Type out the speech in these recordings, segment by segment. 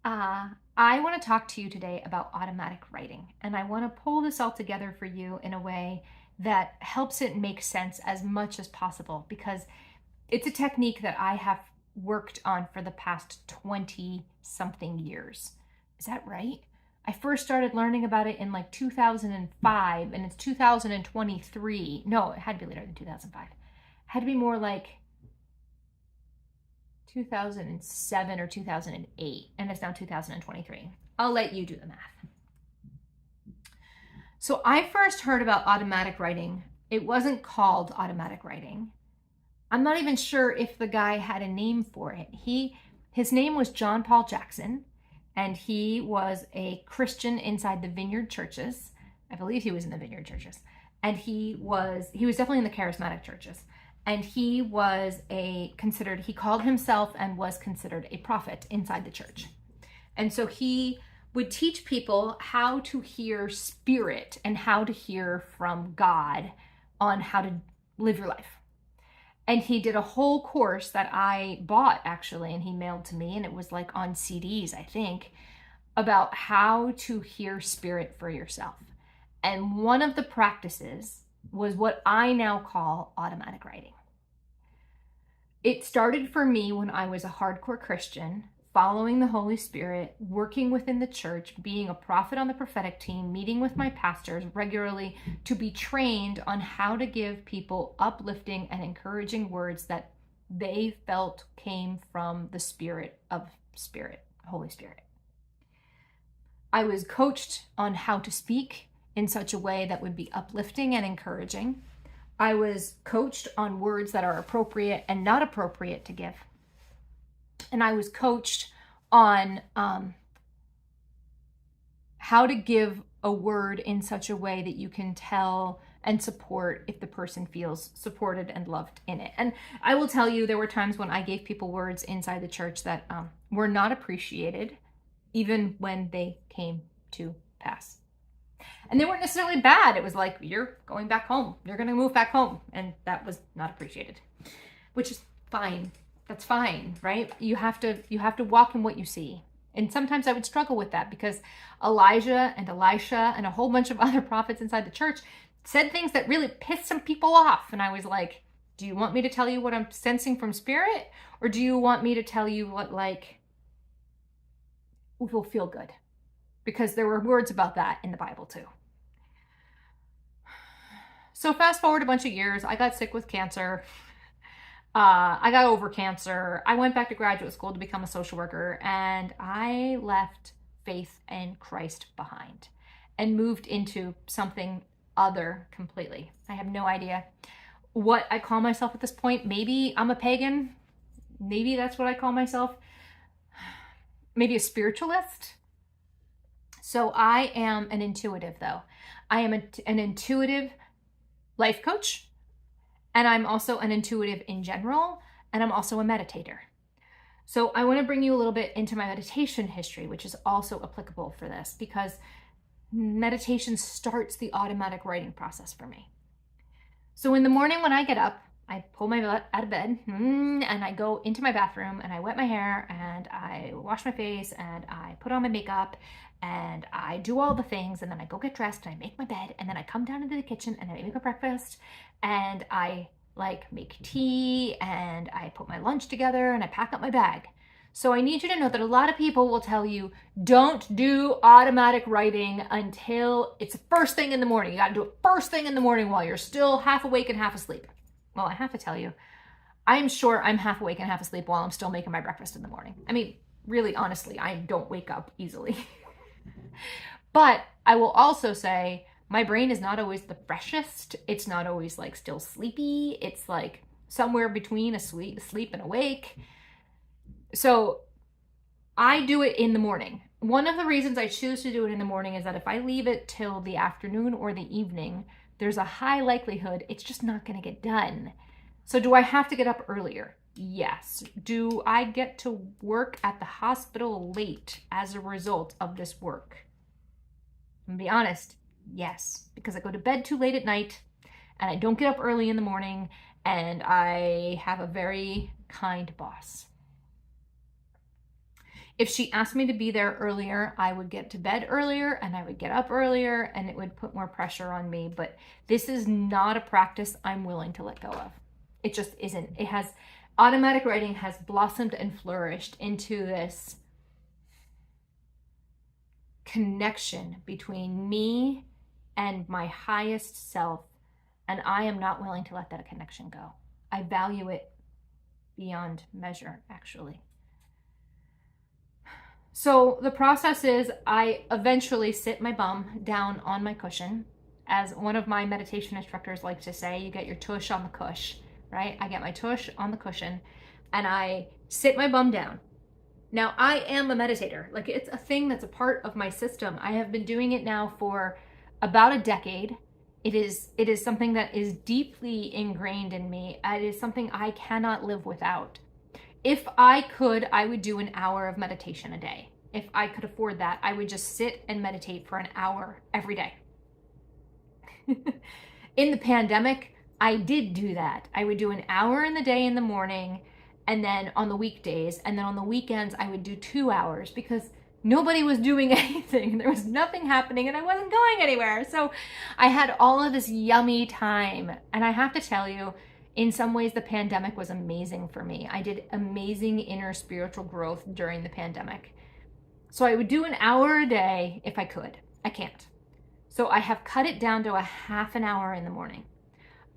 I want to talk to you today about automatic writing, and I want to pull this all together for you in a way that helps it make sense as much as possible because it's a technique that I have worked on for the past 20 something years. Is that right? I first started learning about it in like 2005 and it's 2023. No, it had to be later than 2005. It had to be more like 2007 or 2008, and it's now 2023. I'll let you do the math. So I first heard about automatic writing. It wasn't called automatic writing. I'm not even sure if the guy had a name for it. His name was John Paul Jackson, and he was a Christian inside the Vineyard churches. I believe he was in the Vineyard churches. And he was definitely in the charismatic churches. And he called himself and was considered a prophet inside the church. And so he would teach people how to hear spirit and how to hear from God on how to live your life. And he did a whole course that I bought actually, and he mailed to me, and it was like on CDs, I think, about how to hear spirit for yourself. And one of the practices was what I now call automatic writing. It started for me when I was a hardcore Christian, following the Holy Spirit, working within the church, being a prophet on the prophetic team, meeting with my pastors regularly to be trained on how to give people uplifting and encouraging words that they felt came from the Holy Spirit. I was coached on how to speak in such a way that would be uplifting and encouraging. I was coached on words that are appropriate and not appropriate to give. And I was coached on how to give a word in such a way that you can tell and support if the person feels supported and loved in it. And I will tell you, there were times when I gave people words inside the church that were not appreciated, even when they came to pass. And they weren't necessarily bad. It was like, you're going back home. You're going to move back home. And that was not appreciated, which is fine. That's fine, right? You have to walk in what you see. And sometimes I would struggle with that because Elijah and Elisha and a whole bunch of other prophets inside the church said things that really pissed some people off. And I was like, do you want me to tell you what I'm sensing from spirit? Or do you want me to tell you what will feel good? Because there were words about that in the Bible too. So fast forward a bunch of years, I got sick with cancer. I got over cancer. I went back to graduate school to become a social worker, and I left faith in Christ behind and moved into something other completely. I have no idea what I call myself at this point. Maybe I'm a pagan. Maybe that's what I call myself. Maybe a spiritualist. So I am an intuitive, though. I am an intuitive life coach, and I'm also an intuitive in general, and I'm also a meditator. So I want to bring you a little bit into my meditation history, which is also applicable for this, because meditation starts the automatic writing process for me. So in the morning when I get up, I pull my butt out of bed and I go into my bathroom and I wet my hair and I wash my face and I put on my makeup and I do all the things, and then I go get dressed and I make my bed, and then I come down into the kitchen and I make my breakfast, and I make tea, and I put my lunch together, and I pack up my bag. So I need you to know that a lot of people will tell you, don't do automatic writing until it's the first thing in the morning. You got to do it first thing in the morning while you're still half awake and half asleep. Well, I have to tell you, I'm sure I'm half awake and half asleep while I'm still making my breakfast in the morning. I mean, really, honestly, I don't wake up easily. But I will also say my brain is not always the freshest. It's not always still sleepy. It's somewhere between asleep and awake. So I do it in the morning. One of the reasons I choose to do it in the morning is that if I leave it till the afternoon or the evening, there's a high likelihood it's just not going to get done. So do I have to get up earlier? Yes. Do I get to work at the hospital late as a result of this work? I'm gonna be honest, yes, because I go to bed too late at night and I don't get up early in the morning, and I have a very kind boss. If she asked me to be there earlier, I would get to bed earlier and I would get up earlier, and it would put more pressure on me. But this is not a practice I'm willing to let go of. It just isn't. It has, automatic writing has blossomed and flourished into this connection between me and my highest self, and I am not willing to let that connection go. I value it beyond measure, actually. So the process is I eventually sit my bum down on my cushion. As one of my meditation instructors likes to say, you get your tush on the cush, right? I get my tush on the cushion and I sit my bum down. Now, I am a meditator. Like, it's a thing that's a part of my system. I have been doing it now for about a decade. It is something that is deeply ingrained in me. It is something I cannot live without. If I could, I would do an hour of meditation a day. If I could afford that, I would just sit and meditate for an hour every day. In the pandemic, I did do that. I would do an hour in the day in the morning, and then on the weekdays, and then on the weekends, I would do 2 hours because nobody was doing anything. There was nothing happening and I wasn't going anywhere. So I had all of this yummy time. And I have to tell you, in some ways, the pandemic was amazing for me. I did amazing inner spiritual growth during the pandemic. So I would do an hour a day if I could. I can't. So I have cut it down to a half an hour in the morning.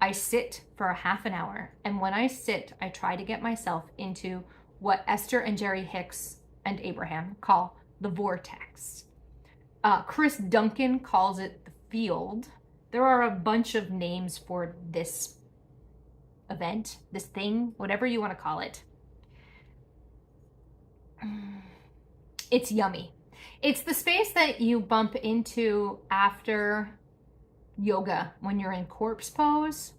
I sit for a half an hour. And when I sit, I try to get myself into what Esther and Jerry Hicks and Abraham call the vortex. Chris Duncan calls it the field. There are a bunch of names for this event, this thing, whatever you want to call it. It's yummy. It's the space that you bump into after yoga when you're in corpse pose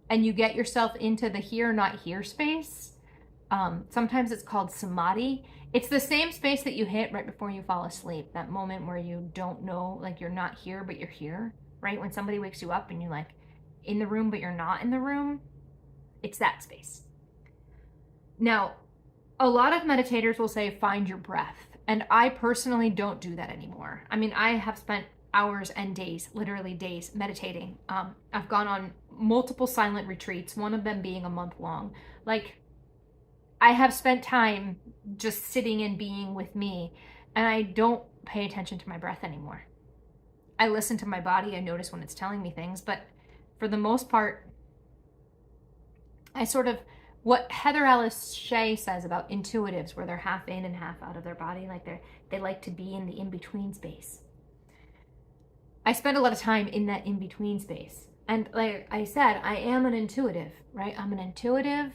and you get yourself into the here, not here space. Sometimes it's called samadhi. It's the same space that you hit right before you fall asleep. That moment where you don't know, like you're not here, but you're here, right? When somebody wakes you up and you're like in the room, but you're not in the room. It's that space. Now, a lot of meditators will say, find your breath. And I personally don't do that anymore. I mean, I have spent hours and days, literally days, meditating. I've gone on multiple silent retreats, one of them being a month long. Like, I have spent time just sitting and being with me, and I don't pay attention to my breath anymore. I listen to my body, I notice when it's telling me things, but for the most part, I sort of, what Heather Alice Shea says about intuitives, where they're half in and half out of their body, like they like to be in the in-between space. I spend a lot of time in that in-between space. And like I said, I am an intuitive, right? I'm an intuitive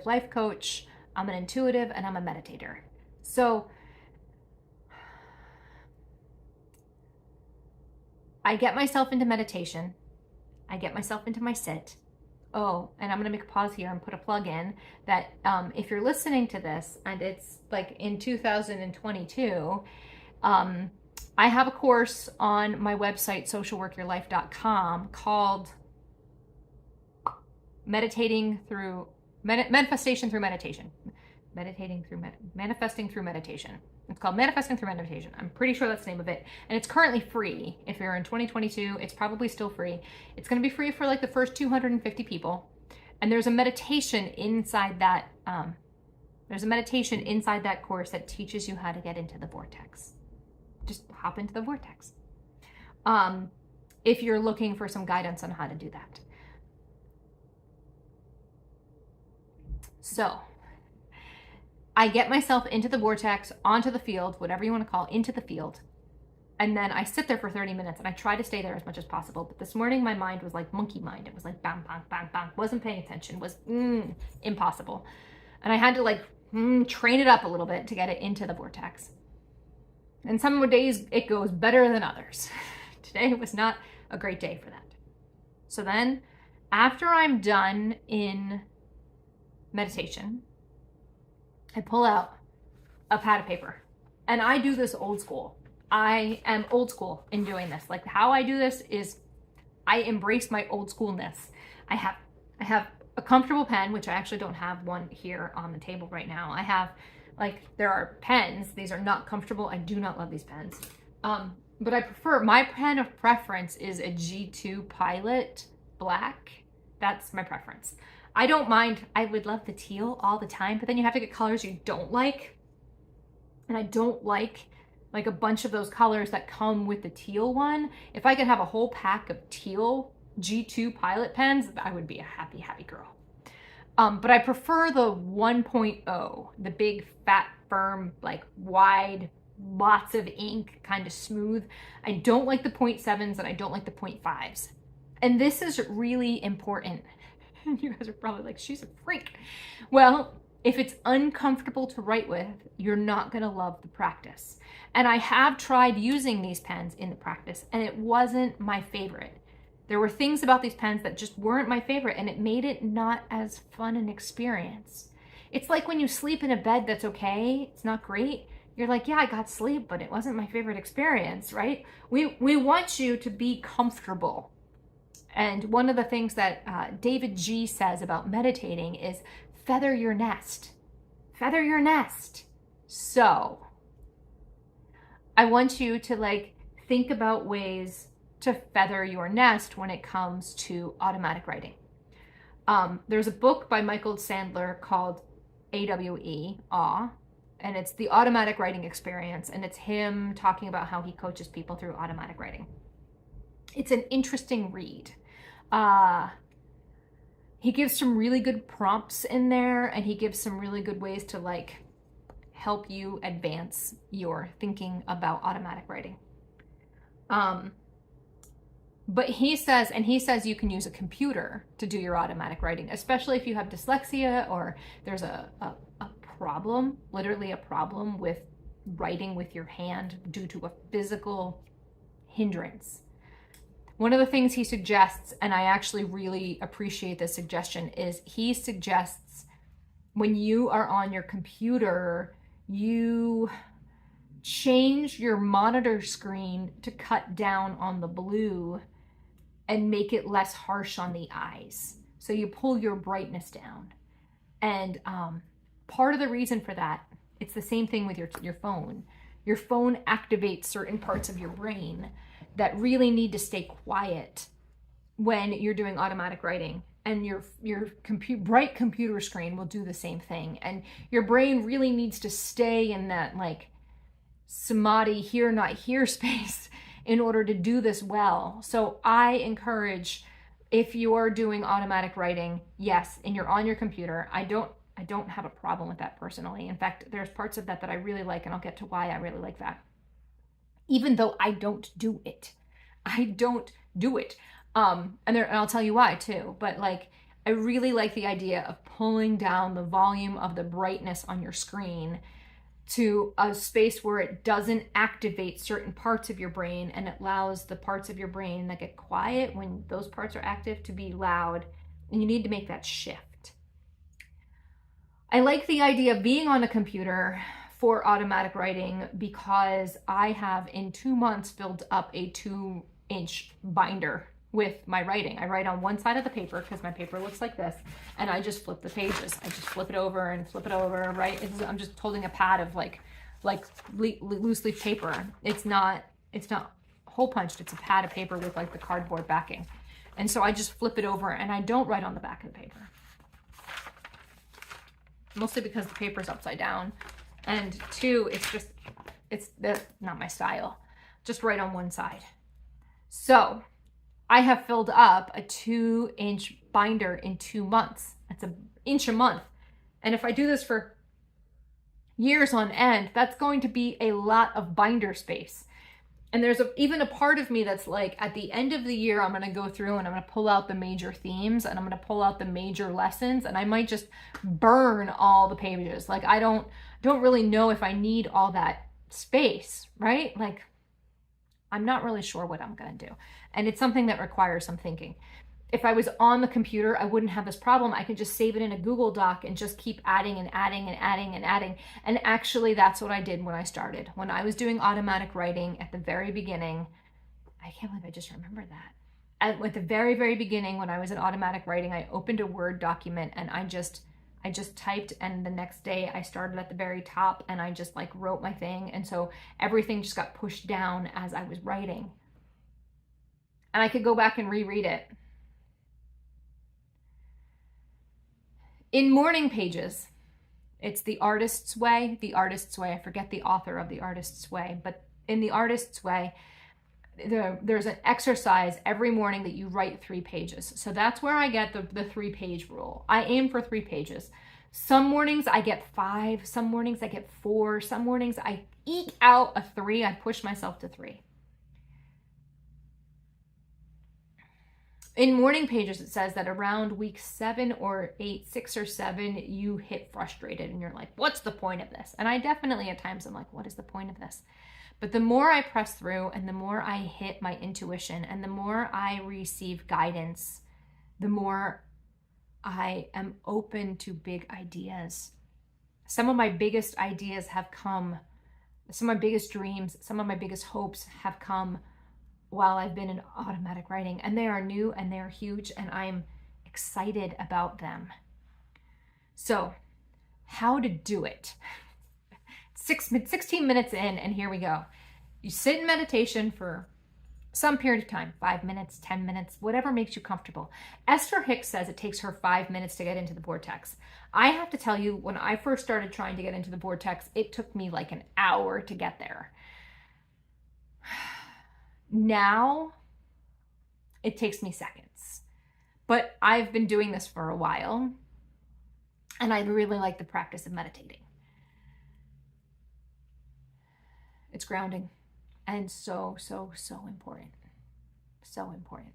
life coach, I'm an intuitive, and I'm a meditator. So I get myself into meditation. I get myself into my sit. Oh, and I'm going to make a pause here and put a plug in that if you're listening to this and it's like in 2022, I have a course on my website, socialworkyourlife.com, called Manifesting Through Meditation. Manifesting Through Meditation. It's called Manifesting Through Meditation. I'm pretty sure that's the name of it. And it's currently free. If you're in 2022, it's probably still free. It's going to be free for like the first 250 people. And there's a meditation inside that. There's a meditation inside that course that teaches you how to get into the vortex. Just hop into the vortex. If you're looking for some guidance on how to do that. So I get myself into the vortex, onto the field, whatever you want to call it, into the field. And then I sit there for 30 minutes and I try to stay there as much as possible. But this morning my mind was like monkey mind. It was like bang, bang, bang, bang. Wasn't paying attention. Was impossible. And I had to like train it up a little bit to get it into the vortex. And some days it goes better than others. Today was not a great day for that. So then after I'm done in meditation, I pull out a pad of paper and I do this old school. I am old school in doing this. Like how I do this is I embrace my old schoolness. I have a comfortable pen, which I actually don't have one here on the table right now. I have Like, there are pens. These are not comfortable. I do not love these pens. But I prefer, my pen of preference is a G2 Pilot Black. That's my preference. I don't mind. I would love the teal all the time, but then you have to get colors you don't like. And I don't like a bunch of those colors that come with the teal one. If I could have a whole pack of teal G2 Pilot pens, I would be a happy, happy girl. But I prefer the 1.0, the big, fat, firm, like wide, lots of ink, kind of smooth. I don't like the 0.7s and I don't like the 0.5s. And this is really important. You guys are probably like, she's a freak. Well, if it's uncomfortable to write with, you're not gonna love the practice. And I have tried using these pens in the practice and it wasn't my favorite. There were things about these pens that just weren't my favorite, and it made it not as fun an experience. It's like when you sleep in a bed that's okay, it's not great. You're like, yeah, I got sleep, but it wasn't my favorite experience, right? We want you to be comfortable. And one of the things that David G says about meditating is feather your nest. Feather your nest. So I want you to like think about ways to feather your nest when it comes to automatic writing. There's a book by Michael Sandler called AWE, Awe, and it's the automatic writing experience, and it's him talking about how he coaches people through automatic writing. It's an interesting read. He gives some really good prompts in there, and he gives some really good ways to like help you advance your thinking about automatic writing. But he says you can use a computer to do your automatic writing, especially if you have dyslexia or there's a problem, literally a problem with writing with your hand due to a physical hindrance. One of the things he suggests, and I actually really appreciate this suggestion, is he suggests when you are on your computer, you change your monitor screen to cut down on the blue and make it less harsh on the eyes. So you pull your brightness down. And part of the reason for that, it's the same thing with your phone. Your phone activates certain parts of your brain that really need to stay quiet when you're doing automatic writing. And your bright computer screen will do the same thing. And your brain really needs to stay in that like samadhi, here, not here space in order to do this well. So I encourage, if you're doing automatic writing, yes, and you're on your computer, I don't have a problem with that personally. In fact, there's parts of that I really like, and I'll get to why I really like that. Even though I don't do it. I don't do it. And I'll tell you why too, but like, I really like the idea of pulling down the volume of the brightness on your screen to a space where it doesn't activate certain parts of your brain, and it allows the parts of your brain that get quiet when those parts are active to be loud, and you need to make that shift. I like the idea of being on a computer for automatic writing because I have in 2 months filled up a 2-inch binder with my writing. I write on one side of the paper because my paper looks like this, and I just flip the pages. I just flip it over and flip it over, right? I'm just holding a pad of like loose leaf paper. It's not hole punched. It's a pad of paper with like the cardboard backing. And so I just flip it over, and I don't write on the back of the paper. Mostly because the paper's upside down. And two, that's not my style. Just write on one side. So I have filled up a 2-inch binder in 2 months. That's an inch a month. And if I do this for years on end, that's going to be a lot of binder space. And there's even a part of me that's like, at the end of the year, I'm going to go through and I'm going to pull out the major themes, and I'm going to pull out the major lessons, and I might just burn all the pages. Like, I don't really know if I need all that space, right? Like, I'm not really sure what I'm going to do. And it's something that requires some thinking. If I was on the computer, I wouldn't have this problem. I could just save it in a Google Doc and just keep adding and adding and adding and adding. And actually, that's what I did when I started. When I was doing automatic writing at the very beginning, I can't believe I just remembered that. At the very, very beginning, when I was in automatic writing, I opened a Word document and I I just typed, and the next day I started at the very top and I just like wrote my thing. And so everything just got pushed down as I was writing. And I could go back and reread it. In morning pages, it's The Artist's Way. The Artist's Way. I forget the author of The Artist's Way, but in The Artist's Way, there's an exercise every morning that you write 3 pages. So that's where I get the 3-page rule. I aim for 3 pages. Some mornings I get 5, some mornings I get 4, some mornings I eke out a 3. I push myself to 3. In morning pages, it says that around week 7 or 8, 6 or 7, you hit frustrated and you're like, what's the point of this? And I definitely at times I'm like, what is the point of this? But the more I press through and the more I hit my intuition and the more I receive guidance, the more I am open to big ideas. Some of my biggest ideas have come, some of my biggest dreams, some of my biggest hopes have come while I've been in automatic writing, and they are new and they are huge and I'm excited about them. So how to do it? 16 minutes in, and here we go. You sit in meditation for some period of time, 5 minutes, 10 minutes, whatever makes you comfortable. Esther Hicks says it takes her 5 minutes to get into the vortex. I have to tell you, when I first started trying to get into the vortex, it took me like an hour to get there. Now, it takes me seconds. But I've been doing this for a while, and I really like the practice of meditating. It's grounding and so important. So important.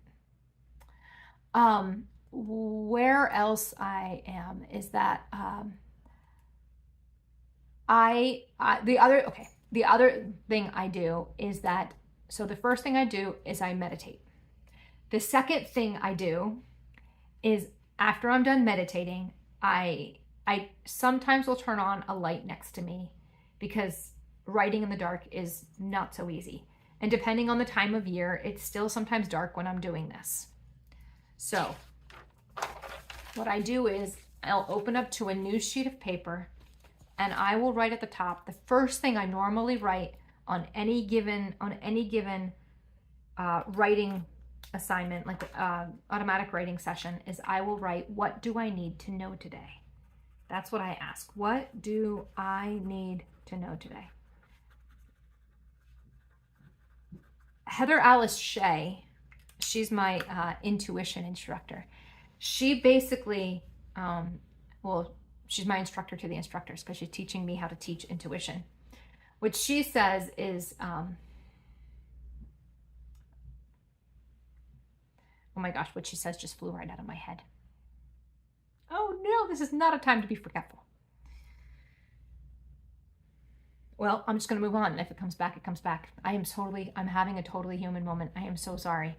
Where else I am is that the other thing I do is that, so the first thing I do is I meditate. The second thing I do is after I'm done meditating, I sometimes will turn on a light next to me because writing in the dark is not so easy. And depending on the time of year, it's still sometimes dark when I'm doing this. So what I do is I'll open up to a new sheet of paper and I will write at the top. The first thing I normally write on any given writing assignment, like automatic writing session, is I will write, what do I need to know today? That's what I ask. What do I need to know today? Heather Alice Shea, she's my intuition instructor. She basically, she's my instructor to the instructors because she's teaching me how to teach intuition. What she says is, oh my gosh, what she says just flew right out of my head. Oh no, this is not a time to be forgetful. Well, I'm just going to move on. And if it comes back, it comes back. I'm having a totally human moment. I am so sorry.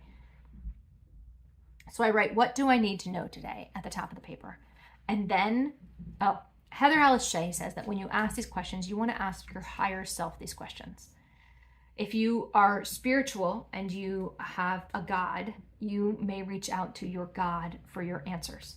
So I write, what do I need to know today at the top of the paper? And then, Heather Alice Shea says that when you ask these questions, you want to ask your higher self these questions. If you are spiritual and you have a God, you may reach out to your God for your answers.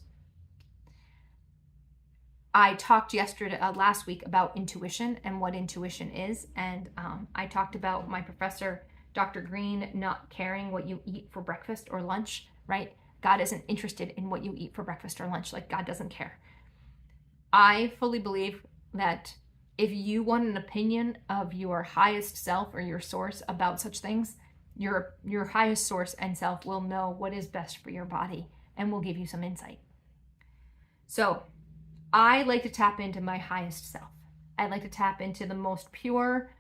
I talked last week about intuition and what intuition is. And I talked about my professor, Dr. Green, not caring what you eat for breakfast or lunch, right? God isn't interested in what you eat for breakfast or lunch. Like, God doesn't care. I fully believe that if you want an opinion of your highest self or your source about such things, your highest source and self will know what is best for your body and will give you some insight. So I like to tap into my highest self. I like to tap into the most pure,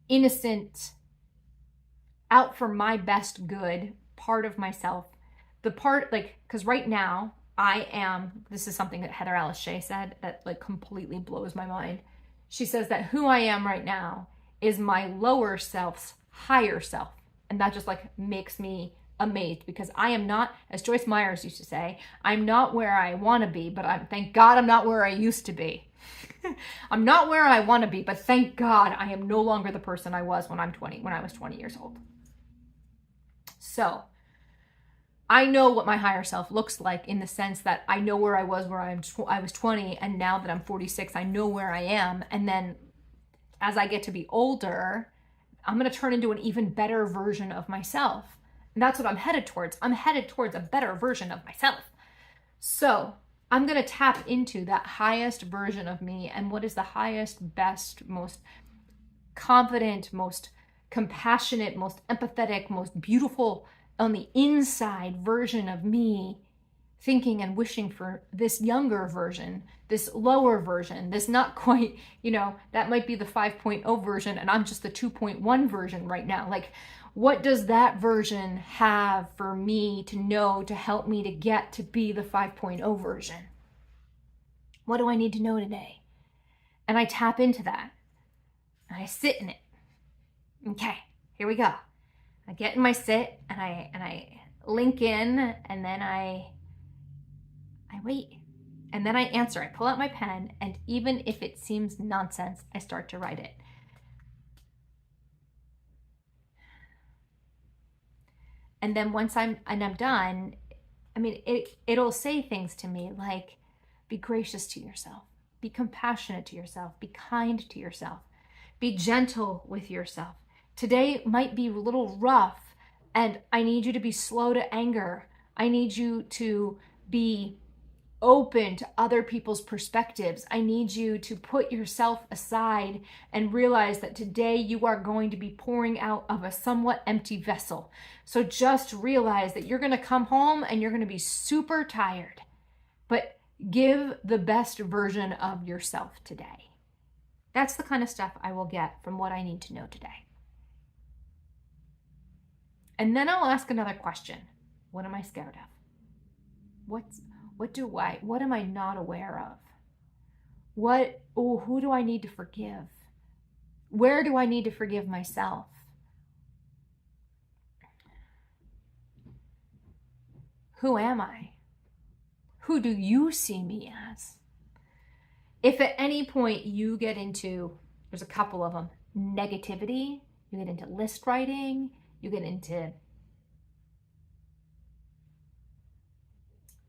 innocent, out for my best good part of myself. The part, because right now this is something that Heather Alice Shea said that completely blows my mind. She says that who I am right now is my lower self's higher self. And that just makes me amazed, because I am not, as Joyce Myers used to say, I'm not where I want to be, but thank God I'm not where I used to be. I'm not where I want to be, but thank God I am no longer the person I was when I was 20 years old. So I know what my higher self looks like, in the sense that I know where I was I was 20, and now that I'm 46, I know where I am. And then as I get to be older, I'm going to turn into an even better version of myself. And that's what I'm headed towards. I'm headed towards a better version of myself. So I'm going to tap into that highest version of me. And what is the highest, best, most confident, most compassionate, most empathetic, most beautiful on the inside version of me, thinking and wishing for this younger version, this lower version, this not quite, that might be the 5.0 version and I'm just the 2.1 version right now. Like, what does that version have for me to know to help me to get to be the 5.0 version? What do I need to know today? And I tap into that and I sit in it. Okay, here we go. I get in my sit and I link in, and then I wait, and then I answer. I pull out my pen, and even if it seems nonsense, I start to write it. And then once I'm done, it'll say things to me like, be gracious to yourself, be compassionate to yourself, be kind to yourself, be gentle with yourself. Today might be a little rough, and I need you to be slow to anger. I need you to be open to other people's perspectives. I need you to put yourself aside and realize that today you are going to be pouring out of a somewhat empty vessel. So just realize that you're going to come home and you're going to be super tired, but give the best version of yourself today. That's the kind of stuff I will get from what I need to know today. And then I'll ask another question. What am I scared of? What am I not aware of? Who do I need to forgive? Where do I need to forgive myself? Who am I? Who do you see me as? If at any point you get into, there's a couple of them, negativity, you get into list writing, you get into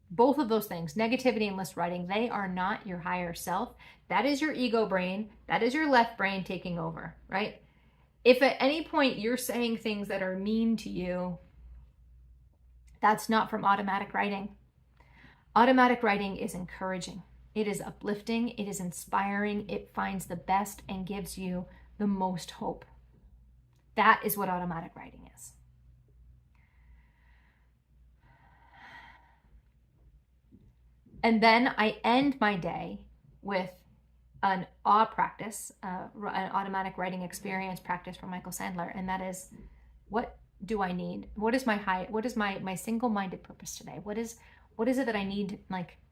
both of those things, negativity and list writing, they are not your higher self. That is your ego brain. That is your left brain taking over, right? If at any point you're saying things that are mean to you, that's not from automatic writing. Automatic writing is encouraging. It is uplifting. It is inspiring. It finds the best and gives you the most hope. That is what automatic writing is. And then I end my day with an awe practice, an automatic writing experience practice from Michael Sandler. And that is, what do I need? What is my single-minded purpose today? What is it that I need,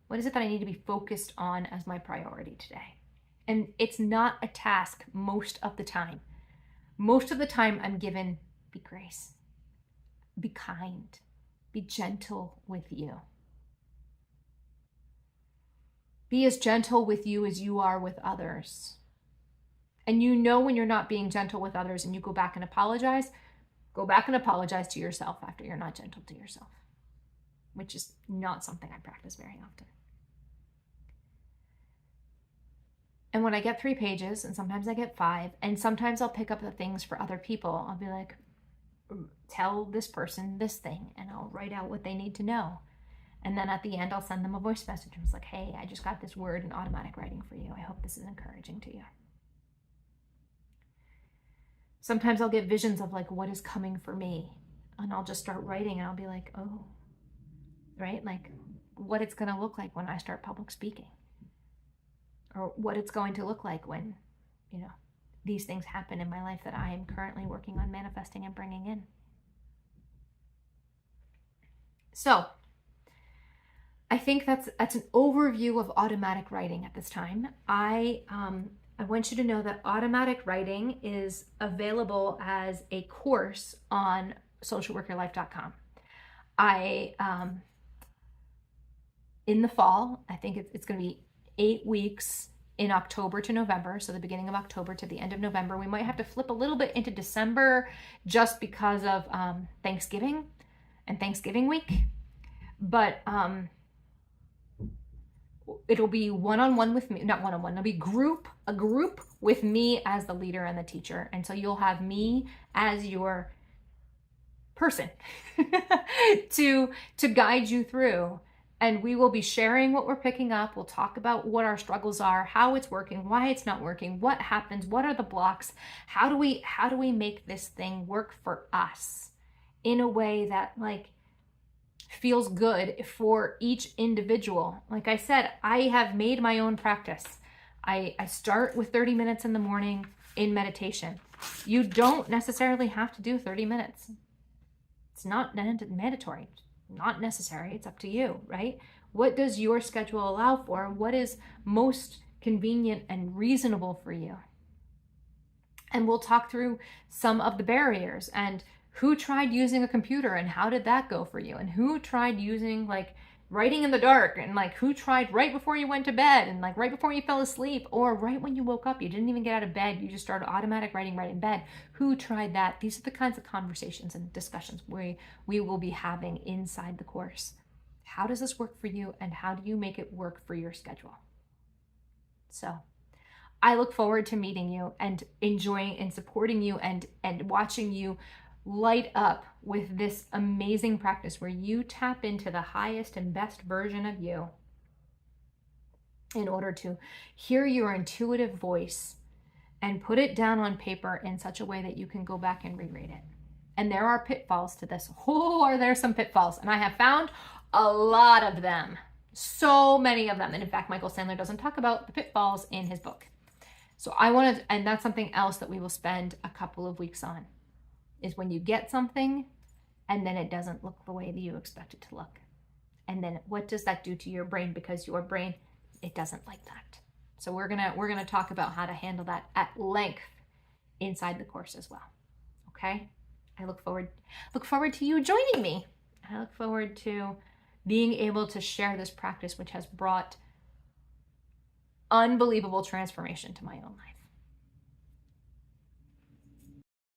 what is it that I need to be focused on as my priority today? And it's not a task most of the time. Most of the time I'm given, be grace, be kind, be gentle with you. Be as gentle with you as you are with others. And when you're not being gentle with others and you go back and apologize to yourself after you're not gentle to yourself, which is not something I practice very often. And when I get 3 pages, and sometimes I get 5, and sometimes I'll pick up the things for other people. I'll be like, tell this person this thing, and I'll write out what they need to know. And then at the end, I'll send them a voice message. And it's like, hey, I just got this word in automatic writing for you. I hope this is encouraging to you. Sometimes I'll get visions of what is coming for me. And I'll just start writing and I'll be like, oh, right? What it's going to look like when I start public speaking. Or what it's going to look like when, these things happen in my life that I am currently working on manifesting and bringing in. So, I think that's an overview of automatic writing at this time. I want you to know that automatic writing is available as a course on socialworkyourlife.com. In the fall, I think it's going to be 8 weeks in October to November. So the beginning of October to the end of November. We might have to flip a little bit into December just because of Thanksgiving and Thanksgiving week. But it'll be one-on-one with me, not one-on-one, it'll be a group with me as the leader and the teacher. And so you'll have me as your person to guide you through. And we will be sharing what we're picking up. We'll talk about what our struggles are, how it's working, why it's not working, what happens, what are the blocks, how do we make this thing work for us in a way that like feels good for each individual. Like I said, I have made my own practice. I start with 30 minutes in the morning in meditation. You don't necessarily have to do 30 minutes. It's not mandatory, not necessary. It's up to you, right? What does your schedule allow for? What is most convenient and reasonable for you? And we'll talk through some of the barriers and who tried using a computer and how did that go for you? And who tried using like writing in the dark and like who tried right before you went to bed and like right before you fell asleep or right when you woke up, you didn't even get out of bed. You just started automatic writing right in bed. Who tried that? These are the kinds of conversations and discussions we will be having inside the course. How does this work for you and how do you make it work for your schedule? So I look forward to meeting you and enjoying and supporting you and watching you light up with this amazing practice where you tap into the highest and best version of you in order to hear your intuitive voice and put it down on paper in such a way that you can go back and reread it. And there are pitfalls to this. Oh, are there some pitfalls? And I have found a lot of them. So many of them. And in fact, Michael Sandler doesn't talk about the pitfalls in his book. So I want to, and that's something else that we will spend a couple of weeks on, is when you get something and then it doesn't look the way that you expect it to look. And then what does that do to your brain? Because your brain, it doesn't like that. So we're gonna talk about how to handle that at length inside the course as well. Okay? I look forward to you joining me. I look forward to being able to share this practice, which has brought unbelievable transformation to my own life.